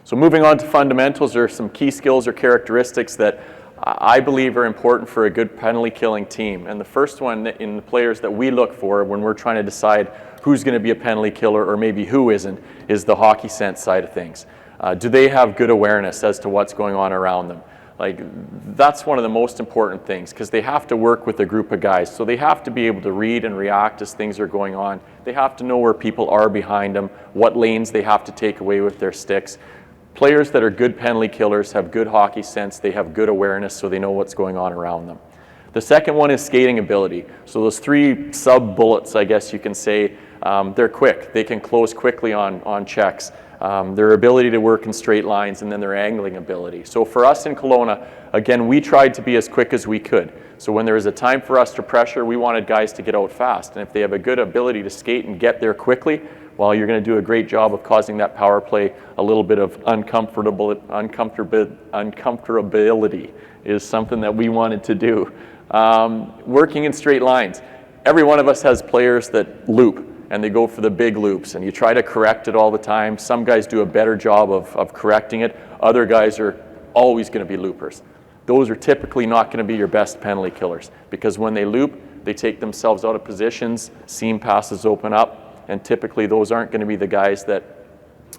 So moving on to fundamentals, there are some key skills or characteristics that I believe are important for a good penalty killing team. And the first one in the players that we look for when we're trying to decide who's going to be a penalty killer or maybe who isn't, is the hockey sense side of things. Do they have good awareness as to what's going on around them? Like, that's one of the most important things, because they have to work with a group of guys. So they have to be able to read and react as things are going on. They have to know where people are behind them, what lanes they have to take away with their sticks. Players that are good penalty killers have good hockey sense, they have good awareness, so they know what's going on around them. The second one is skating ability. So those three sub-bullets, I guess you can say, they're quick. They can close quickly on checks. Their ability to work in straight lines, and then their angling ability. So for us in Kelowna, again, we tried to be as quick as we could. So when there was a time for us to pressure, we wanted guys to get out fast. And if they have a good ability to skate and get there quickly, well, you're going to do a great job of causing that power play a little bit of uncomfortability is something that we wanted to do. Working in straight lines. Every one of us has players that loop, and they go for the big loops, and you try to correct it all the time. Some guys do a better job of correcting it. Other guys are always going to be loopers. Those are typically not going to be your best penalty killers, because when they loop, they take themselves out of positions, seam passes open up, and typically those aren't going to be the guys that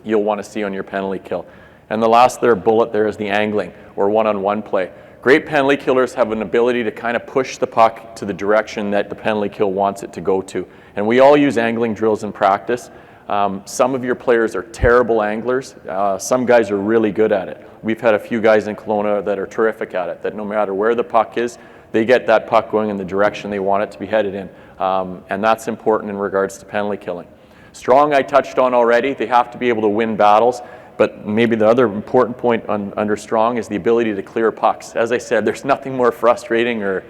you'll want to see on your penalty kill. And the last bullet there is the angling, or one-on-one play. Great penalty killers have an ability to kind of push the puck to the direction that the penalty kill wants it to go to. And we all use angling drills in practice. Some of your players are terrible anglers. Some guys are really good at it. We've had a few guys in Kelowna that are terrific at it, that no matter where the puck is, they get that puck going in the direction they want it to be headed in. And that's important in regards to penalty killing. Strong, I touched on already. They have to be able to win battles. But maybe the other important point under strong is the ability to clear pucks. As I said, there's nothing more frustrating or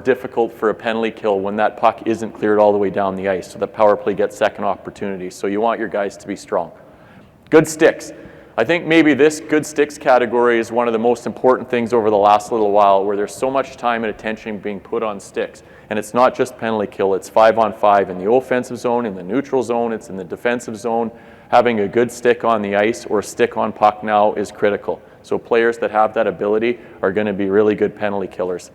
difficult for a penalty kill when that puck isn't cleared all the way down the ice, so the power play gets second opportunities. So you want your guys to be strong. Good sticks. I think maybe this good sticks category is one of the most important things over the last little while, where there's so much time and attention being put on sticks. And it's not just penalty kill, it's 5-on-5 in the offensive zone, in the neutral zone, it's in the defensive zone. Having a good stick on the ice or stick on puck now is critical. So players that have that ability are going to be really good penalty killers.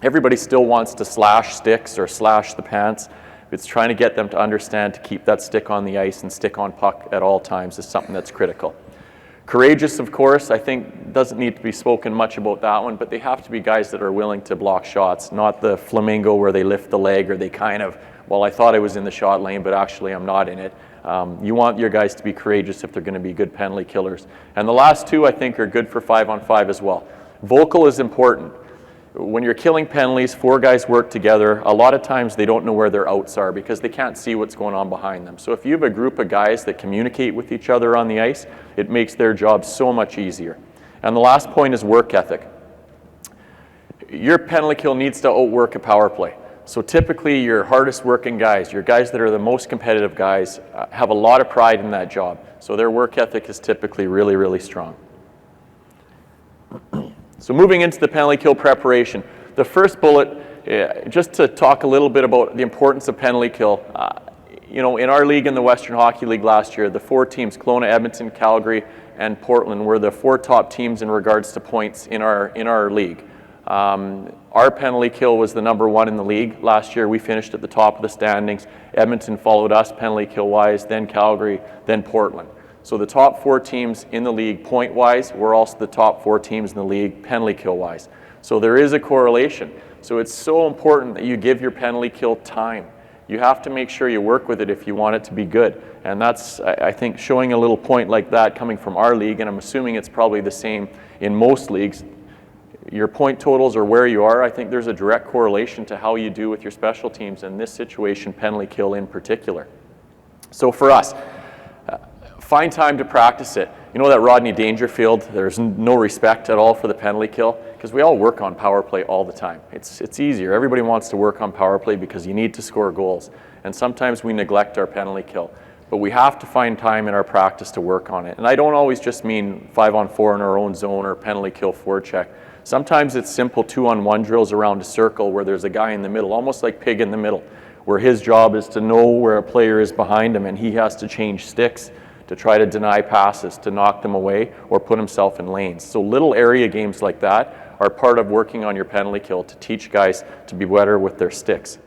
Everybody still wants to slash sticks or slash the pants. It's trying to get them to understand to keep that stick on the ice and stick on puck at all times is something that's critical. Courageous, of course, I think doesn't need to be spoken much about that one, but they have to be guys that are willing to block shots, not the flamingo where they lift the leg or they kind of, well, I thought I was in the shot lane, but actually I'm not in it. You want your guys to be courageous if they're going to be good penalty killers. And the last two, I think, are good for 5-on-5 as well. Vocal is important. When you're killing penalties, 4 guys work together. A lot of times they don't know where their outs are because they can't see what's going on behind them. So if you have a group of guys that communicate with each other on the ice, it makes their job so much easier. And the last point is work ethic. Your penalty kill needs to outwork a power play. So typically your hardest working guys, your guys that are the most competitive guys, have a lot of pride in that job. So their work ethic is typically really, really strong. So moving into the penalty kill preparation. The first bullet, just to talk a little bit about the importance of penalty kill. You know, in our league, in the Western Hockey League last year, the 4 teams, Kelowna, Edmonton, Calgary, and Portland, were the 4 top teams in regards to points in our league. Our penalty kill was the #1 in the league. Last year we finished at the top of the standings. Edmonton followed us penalty kill wise, then Calgary, then Portland. So the top 4 teams in the league point wise were also the top 4 teams in the league penalty kill wise. So there is a correlation. So it's so important that you give your penalty kill time. You have to make sure you work with it if you want it to be good. And that's, I think, showing a little point like that coming from our league, and I'm assuming it's probably the same in most leagues. Your point totals or where you are, I think there's a direct correlation to how you do with your special teams, in this situation, penalty kill in particular. So for us, find time to practice it. You know that Rodney Dangerfield, there's no respect at all for the penalty kill, because we all work on power play all the time. It's easier. Everybody wants to work on power play because you need to score goals. And sometimes we neglect our penalty kill. But we have to find time in our practice to work on it. And I don't always just mean 5-on-4 in our own zone or penalty kill forecheck. Sometimes it's simple 2-on-1 drills around a circle where there's a guy in the middle, almost like pig in the middle, where his job is to know where a player is behind him and he has to change sticks to try to deny passes, to knock them away, or put himself in lanes. So little area games like that are part of working on your penalty kill to teach guys to be better with their sticks.